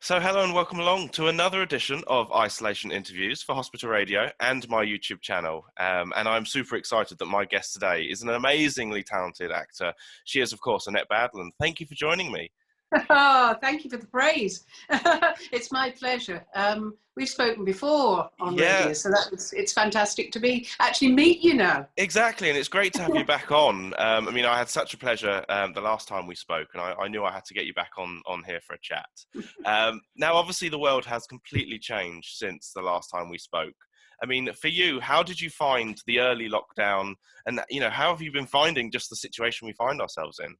So hello and welcome along to another edition of Isolation Interviews for Hospital Radio and my YouTube channel. And I'm super excited that my guest today is an amazingly talented actor. She is, of course, Annette Badland. Thank you for joining me. Oh, thank you for the praise. It's my pleasure. We've spoken before on radio, so it's fantastic to actually meet you now. Exactly, and it's great to have you back on. I mean, I had such a pleasure the last time we spoke, and I knew I had to get you back on here for a chat. Now, obviously, the world has completely changed since the last time we spoke. I mean, for you, how did you find the early lockdown, and how have you been finding just the situation we find ourselves in?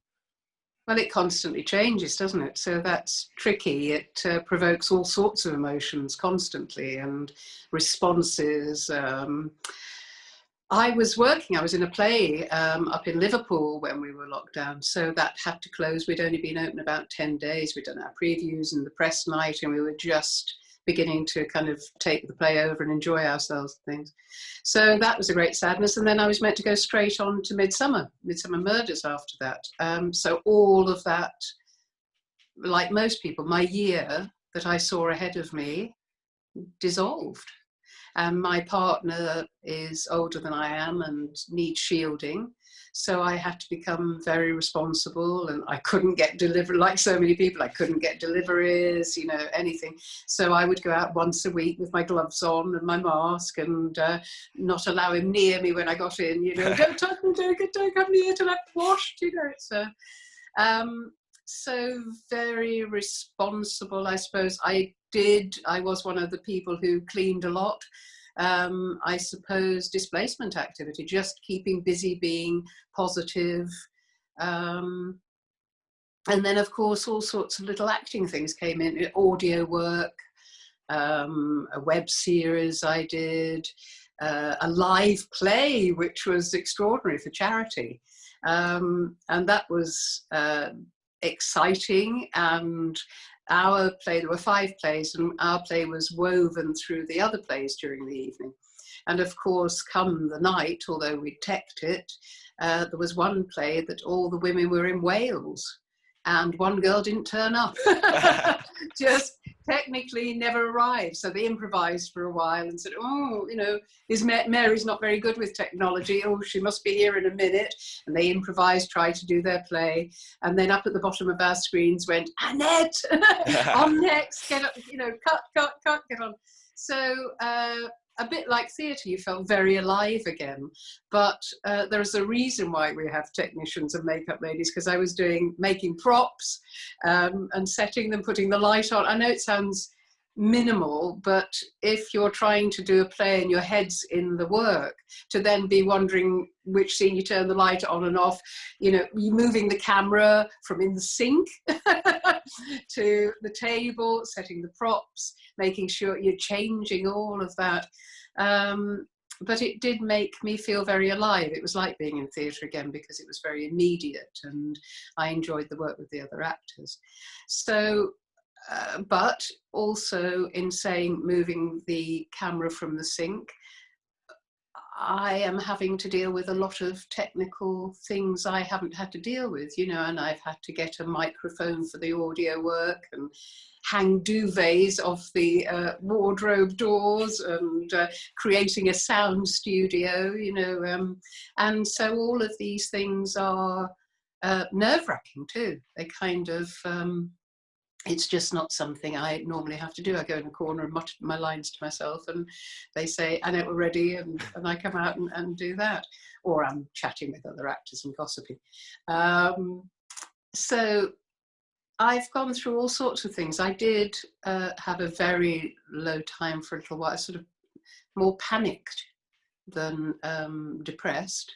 Well, it constantly changes, doesn't it? So that's tricky. It provokes all sorts of emotions constantly and responses. I was in a play up in Liverpool when we were locked down, so that had to close. We'd only been open about 10 days. We'd done our previews and the press night, and we were just beginning to kind of take the play over and enjoy ourselves and things. So that was a great sadness. And then I was meant to go straight on to Midsummer Murders after that. So all of that, like most people, my year that I saw ahead of me dissolved. And my partner is older than I am and needs shielding. So I had to become very responsible, and I couldn't get delivery, like so many people, I couldn't get deliveries, anything. So I would go out once a week with my gloves on and my mask and not allow him near me when I got in, don't touch me, don't come near till I've washed, so very responsible, I suppose. I was one of the people who cleaned a lot. I suppose displacement activity, just keeping busy, being positive. And then, of course, all sorts of little acting things came in, audio work, a web series I did, a live play, which was extraordinary for charity. And that was exciting. And our play, there were 5 plays, and our play was woven through the other plays during the evening. And of course, come the night, although we teched it, there was one play that all the women were in Wales, and one girl didn't turn up. Just technically never arrived. So they improvised for a while and said, Mary's not very good with technology. Oh, she must be here in a minute. And they improvised, tried to do their play. And then up at the bottom of our screens went, Annette, on next, get up, cut, get on. So a bit like theatre, you felt very alive again. But there's a reason why we have technicians and makeup ladies, because I was making props and setting them, putting the light on. I know it sounds minimal, but if you're trying to do a play and your head's in the work, to then be wondering which scene you turn the light on and off, you're moving the camera from in the sink to the table, setting the props, making sure you're changing all of that. But it did make me feel very alive. It was like being in theatre again, because it was very immediate, and I enjoyed the work with the other actors. So, but also in saying moving the camera from the sink, I am having to deal with a lot of technical things I haven't had to deal with, and I've had to get a microphone for the audio work and hang duvets off the wardrobe doors and creating a sound studio, and so all of these things are nerve-wracking too. They kind of, it's just not something I normally have to do. I go in a corner and mutter my lines to myself, and they say, Annette, we're ready, and I come out and do that. Or I'm chatting with other actors and gossiping. So I've gone through all sorts of things. I did have a very low time for a little while, sort of more panicked than depressed.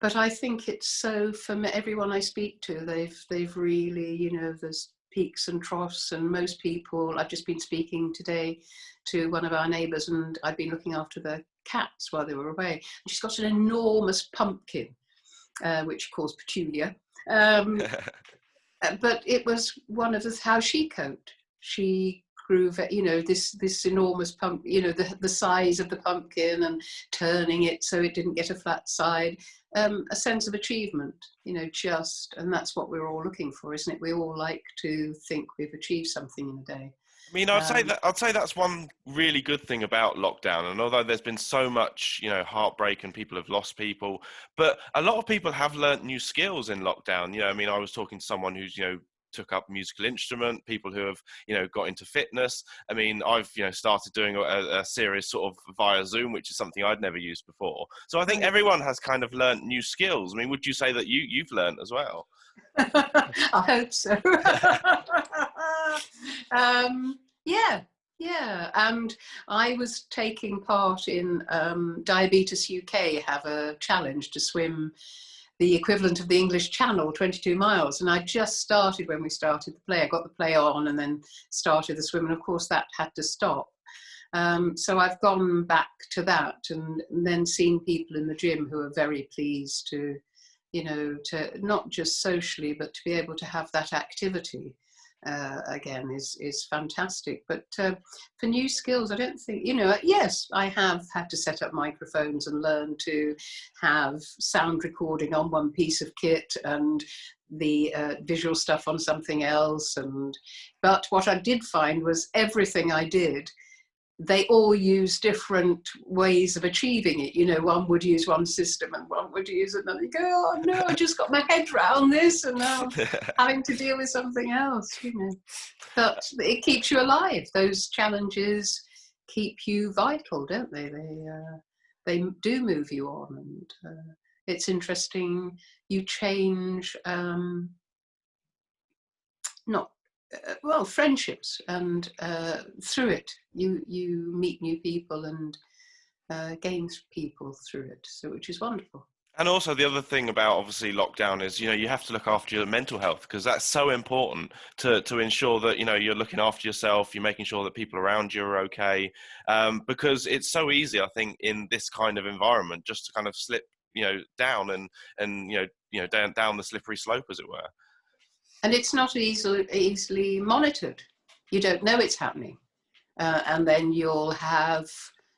But I think it's so, for me, everyone I speak to, they've really, there's peaks and troughs, and most people, I've just been speaking today to one of our neighbours, and I've been looking after their cats while they were away. And she's got an enormous pumpkin, which she calls Petunia. But it was one of how she coped. She grew, this enormous the size of the pumpkin, and turning it so it didn't get a flat side. a sense of achievement, you know, and that's what we're all looking for, isn't it? We all like to think we've achieved something in a day. I mean, I'd say that's one really good thing about lockdown. And although there's been so much, you know, heartbreak and people have lost people, but a lot of people have learnt new skills in lockdown. You know, I mean, I was talking to someone who's, you know, took up a musical instrument, people who have, you know, got into fitness. I mean, I've, you know, started doing a series sort of via Zoom, which is something I'd never used before. So I think everyone has kind of learnt new skills. I mean, would you say that you've learnt as well? I hope so. Yeah. And I was taking part in Diabetes UK have a challenge to swim the equivalent of the English Channel, 22 miles. And I just started when we started the play. I got the play on and then started the swim. And of course that had to stop. So I've gone back to that and then seen people in the gym who are very pleased to, you know, to not just socially, but to be able to have that activity again is fantastic. But for new skills, I don't think, you know, yes, I have had to set up microphones and learn to have sound recording on one piece of kit and the visual stuff on something else. But what I did find was everything I did, they all use different ways of achieving it. You know, one would use one system and one would use another. You go, oh no, I just got my head round this and now I'm having to deal with something else, you know. But it keeps you alive. Those challenges keep you vital, don't they? They do move you on, and it's interesting. You change, friendships, and through it you meet new people and gain people through it, so which is wonderful. And also the other thing about obviously lockdown is, you know, you have to look after your mental health, because that's so important to ensure that, you know, you're looking after yourself, you're making sure that people around you are okay, because it's so easy, I think, in this kind of environment just to kind of slip, you know, down and you know down the slippery slope, as it were. And it's not easily monitored. You don't know it's happening. And then you'll have,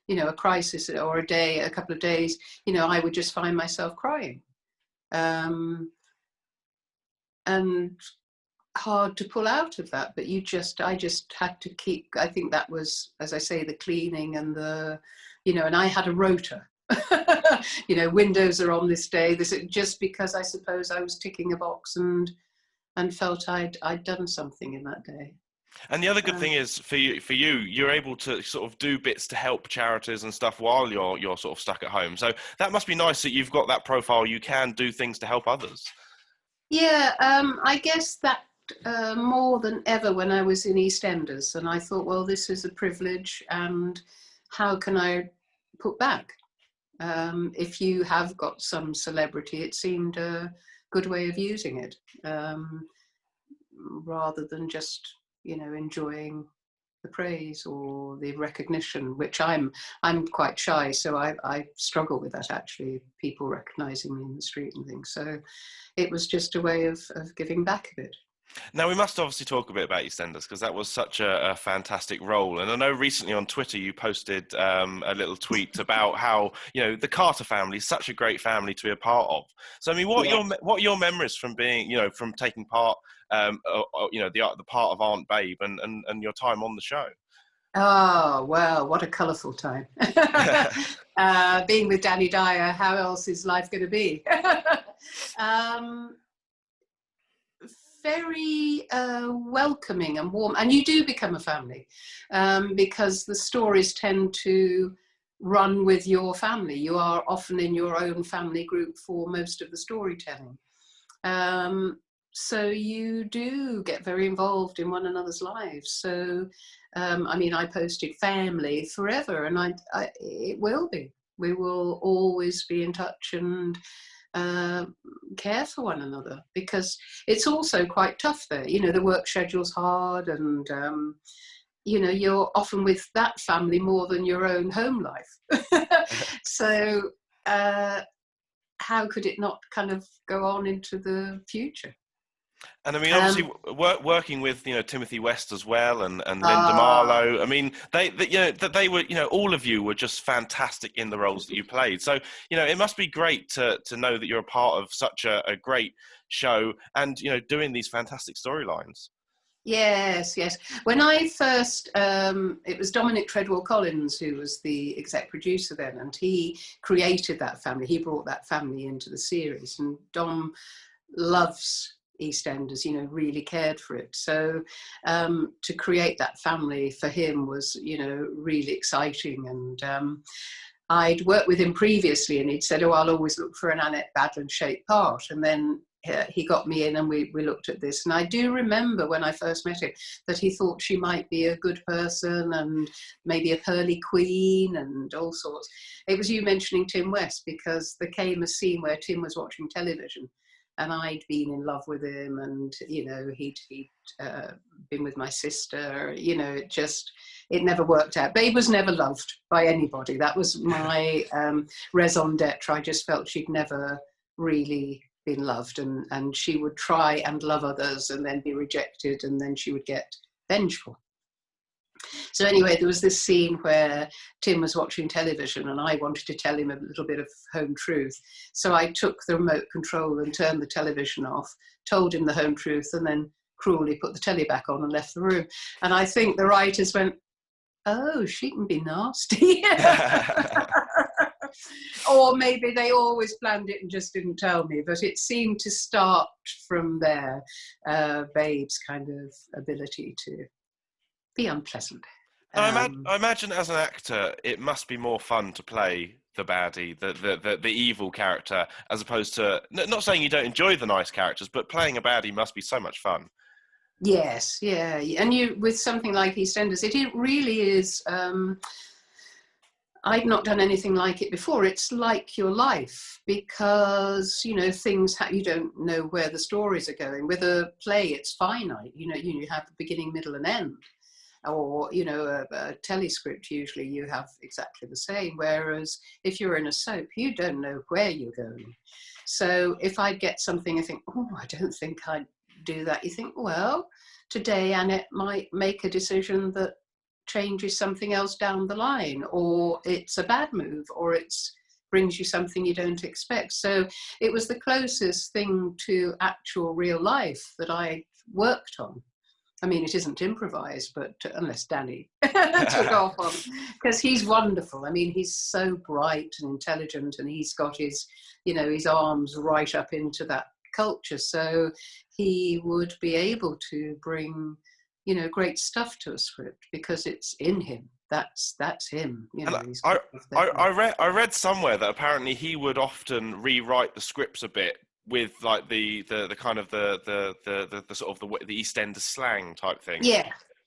you know, a crisis or a couple of days, you know, I would just find myself crying. And hard to pull out of that. But I just had to keep, I think that was, as I say, the cleaning and the, you know, and I had a rota. You know, windows are on this day, just because I suppose I was ticking a box and felt I'd done something in that day. And the other good thing is for you, you're able to sort of do bits to help charities and stuff while you're sort of stuck at home. So that must be nice that you've got that profile. You can do things to help others. Yeah, I guess that more than ever when I was in EastEnders, and I thought, well, this is a privilege, and how can I put back? If you have got some celebrity, it seemed a good way of using it, rather than just, you know, enjoying the praise or the recognition, which I'm quite shy, so I struggle with that, actually, people recognizing me in the street and things. So it was just a way of giving back a bit. Now, we must obviously talk a bit about EastEnders, because that was such a fantastic role. And I know recently on Twitter you posted a little tweet about how, you know, the Carter family is such a great family to be a part of. So, I mean, what are your memories from being, you know, from taking part, you know, the part of Aunt Babe and your time on the show? Oh, well, what a colourful time. Being with Danny Dyer, how else is life going to be? Very welcoming and warm, and you do become a family, because the stories tend to run with your family. You are often in your own family group for most of the storytelling, so you do get very involved in one another's lives. So I mean, I posted family forever, and it will be. We will always be in touch and care for one another, because it's also quite tough there. You know, the work schedule's hard, and you know, you're often with that family more than your own home life. So how could it not kind of go on into the future? And I mean, Um, obviously, working with Timothy West as well, and Linda ah, Marlowe. I mean, they were all of you were just fantastic in the roles that you played. So it must be great to know that you're a part of such a great show, and doing these fantastic storylines. yes, yes. When I first, it was Dominic Treadwell Collins who was the exec producer then, and he created that family. He brought that family into the series, and Dom loves EastEnders, really cared for it. So to create that family for him was, really exciting. And I'd worked with him previously, and he'd said, "Oh, I'll always look for an Annette Badland shaped part." And then he got me in, and we looked at this. And I do remember when I first met him that he thought she might be a good person and maybe a pearly queen and all sorts. It was you mentioning Tim West, because there came a scene where Tim was watching television, and I'd been in love with him, and he'd been with my sister. It never worked out. Babe was never loved by anybody. That was my raison d'etre. I just felt she'd never really been loved, and she would try and love others and then be rejected, and then she would get vengeful. So anyway, there was this scene where Tim was watching television, and I wanted to tell him a little bit of home truth. So I took the remote control and turned the television off, told him the home truth, and then cruelly put the telly back on and left the room. And I think the writers went, "Oh, she can be nasty." Or maybe they always planned it and just didn't tell me, but it seemed to start from there, Babe's kind of ability to be unpleasant. I imagine as an actor, it must be more fun to play the baddie, the evil character, as opposed to, not saying you don't enjoy the nice characters, but playing a baddie must be so much fun. Yes, yeah, and with something like EastEnders, it really is. I've not done anything like it before. It's like your life, because things you don't know where the stories are going. With a play, it's finite. You have the beginning, middle, and end. Or a telescript, usually you have exactly the same. Whereas if you're in a soap, you don't know where you're going. So if I get something, I think, "Oh, I don't think I'd do that." You think, well, today Annette might make a decision that changes something else down the line, or it's a bad move, or it's brings you something you don't expect. So it was the closest thing to actual real life that I worked on. I mean, it isn't improvised, but unless Danny took off on, because he's wonderful. I mean, he's so bright and intelligent, and he's got his arms right up into that culture. So he would be able to bring, great stuff to a script because it's in him. That's him. He's got I read somewhere that apparently he would often rewrite the scripts a bit with like the kind of the sort of the EastEnders slang type thing.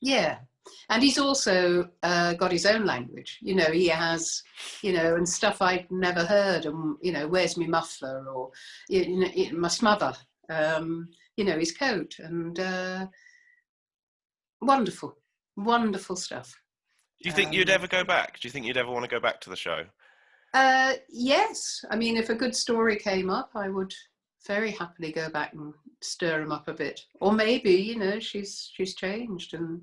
Yeah. And he's also got his own language. He has, and stuff I'd never heard. And where's my muffler, or my smother. His coat, and wonderful stuff. Do you think you'd ever go back? Do you think you'd ever want to go back to the show? Yes. I mean, if a good story came up, I would very happily go back and stir him up a bit. Or maybe, she's changed. And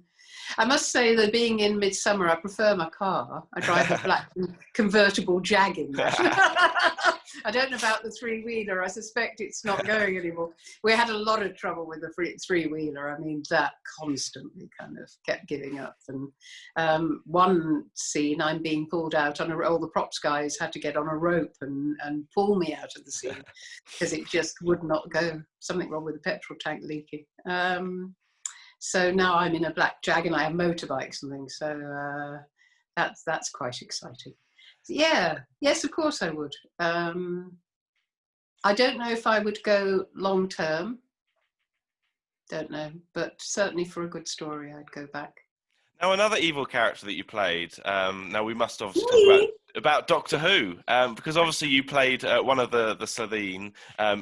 I must say that being in Midsummer, I prefer my car. I drive a black convertible Jag in that. I don't know about the three-wheeler. I suspect it's not going anymore. We had a lot of trouble with the three-wheeler. I mean, that constantly kind of kept giving up. And one scene, I'm being pulled out on all the props guys had to get on a rope and pull me out of the scene because it just would not go. Something wrong with the petrol tank leaking. So now I'm in a black Jag and I have motorbikes and things. So that's quite exciting. Yeah, yes, of course I would. I don't know if I would go long term. Don't know, but certainly for a good story, I'd go back. Now, another evil character that you played. Now we must obviously talk about. about Doctor Who, because obviously you played one of the Slitheen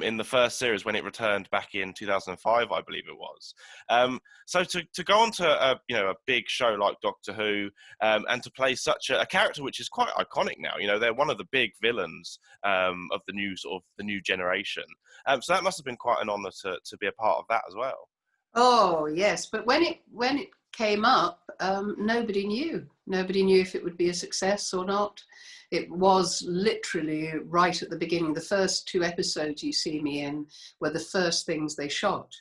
in the first series when it returned back in 2005, I believe it was. So to go on to a big show like Doctor Who, and to play such a character which is quite iconic now. They're one of the big villains of the new generation. So that must have been quite an honour to be a part of that as well. Oh yes, but when it came up, nobody knew. Nobody knew if it would be a success or not. It was literally right at the beginning. The first 2 episodes you see me in were the first things they shot.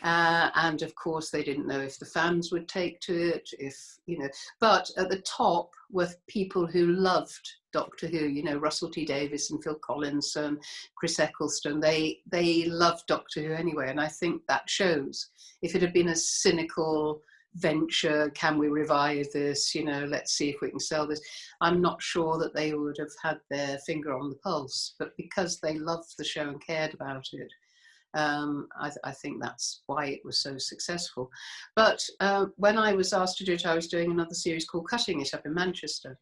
And of course, they didn't know if the fans would take to it, but at the top were people who loved Doctor Who, Russell T Davies and Phil Collins and Chris Eccleston. They loved Doctor Who anyway, and I think that shows. If it had been a cynical venture, can we revive this, let's see if we can sell this, I'm not sure that they would have had their finger on the pulse. But because they loved the show and cared about it, I think that's why it was so successful. But when I was asked to do it, I was doing another series called Cutting It up in Manchester.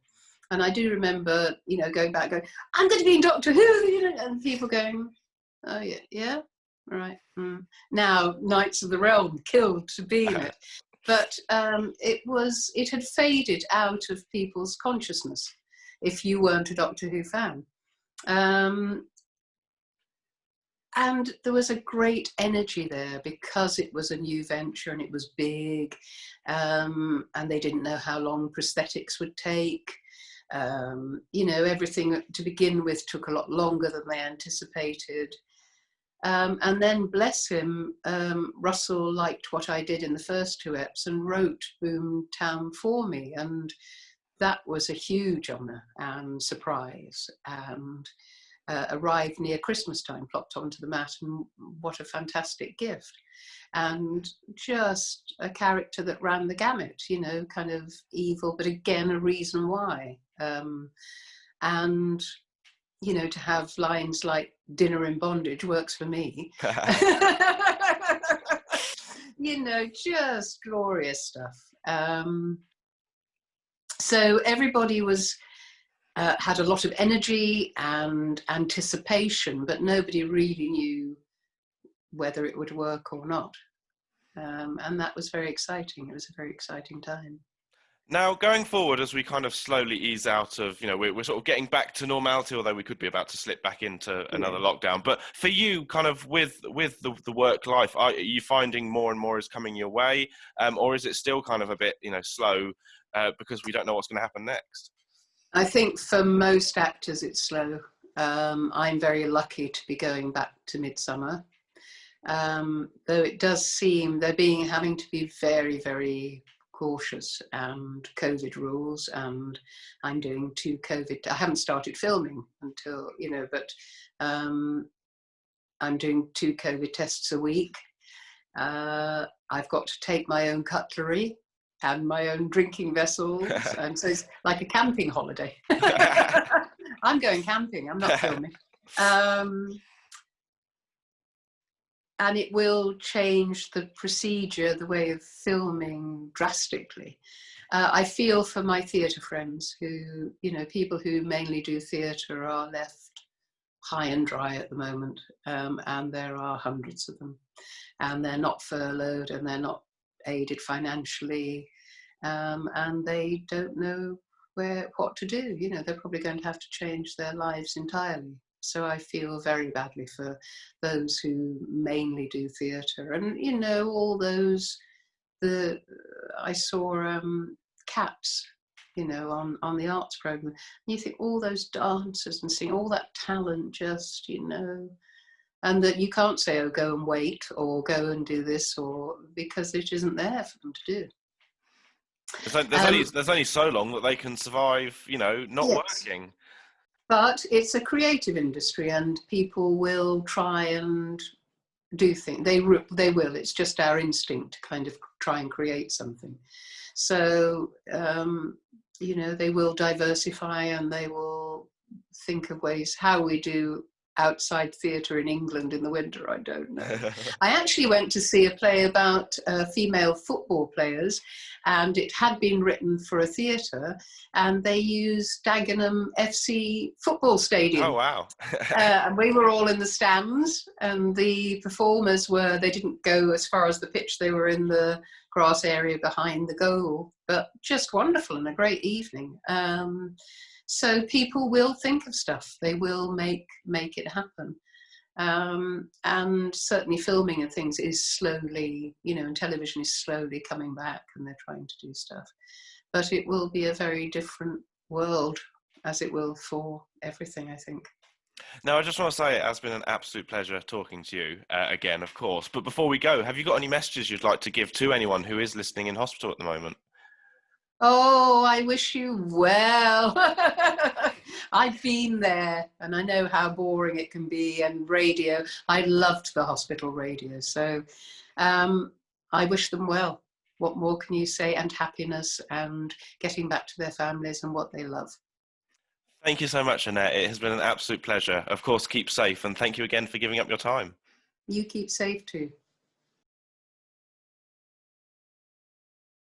And I do remember, going back, going, I'm going to be in Doctor Who, and people going, oh yeah, right. Now, Knights of the Realm killed to be in it. But it had faded out of people's consciousness if you weren't a Doctor Who fan. And there was a great energy there because it was a new venture and it was big, and they didn't know how long prosthetics would take. Everything to begin with took a lot longer than they anticipated. And then, bless him, Russell liked what I did in the first 2 eps and wrote Boomtown for me. And that was a huge honour and surprise. And arrived near Christmas time, plopped onto the mat, and what a fantastic gift. And just a character that ran the gamut, kind of evil, but again, a reason why. And, to have lines like dinner in bondage works for me. Just glorious stuff. So everybody had a lot of energy and anticipation, but nobody really knew whether it would work or not. And that was very exciting. It was a very exciting time. Now, going forward, as we kind of slowly ease out of, we're sort of getting back to normality, although we could be about to slip back into another lockdown. But for you, kind of with the work life, are you finding more and more is coming your way? Or is it still kind of a bit, slow because we don't know what's going to happen next? I think for most actors, it's slow. I'm very lucky to be going back to Midsummer. Though it does seem they're having to be very, very cautious and COVID rules, and I'm doing 2 COVID. I haven't started filming until, but I'm doing 2 COVID tests a week. I've got to take my own cutlery and my own drinking vessels, and so it's like a camping holiday. I'm going camping, I'm not filming. And it will change the procedure, the way of filming drastically. I feel for my theatre friends who, people who mainly do theatre are left high and dry at the moment. And there are hundreds of them. And they're not furloughed and they're not aided financially. And they don't know what to do. They're probably going to have to change their lives entirely. So I feel very badly for those who mainly do theatre, and all those. I saw Cats, on the arts programme. And you think all those dancers and seeing all that talent, just and that you can't say, oh, go and wait or go and do this, or because it isn't there for them to do. There's only so long that they can survive, not working. But it's a creative industry, and people will try and do things. They will. It's just our instinct to kind of try and create something. So, they will diversify and they will think of ways how we do outside theatre in England in the winter, I don't know. I actually went to see a play about female football players, and it had been written for a theatre, and they used Dagenham FC football stadium. Oh, wow. And we were all in the stands, and the performers they didn't go as far as the pitch, they were in the grass area behind the goal, but just wonderful and a great evening. So people will think of stuff, they will make it happen. And certainly filming and things is slowly, and television is slowly coming back, and they're trying to do stuff. But it will be a very different world, as it will for everything, I think. Now, I just want to say it has been an absolute pleasure talking to you again, of course. But before we go, have you got any messages you'd like to give to anyone who is listening in hospital at the moment? Oh, I wish you well. I've been there, and I know how boring it can be, and radio. I loved the hospital radio, so I wish them well. What more can you say? And happiness, and getting back to their families and what they love. Thank you so much, Annette. It has been an absolute pleasure. Of course, keep safe, and thank you again for giving up your time. You keep safe too.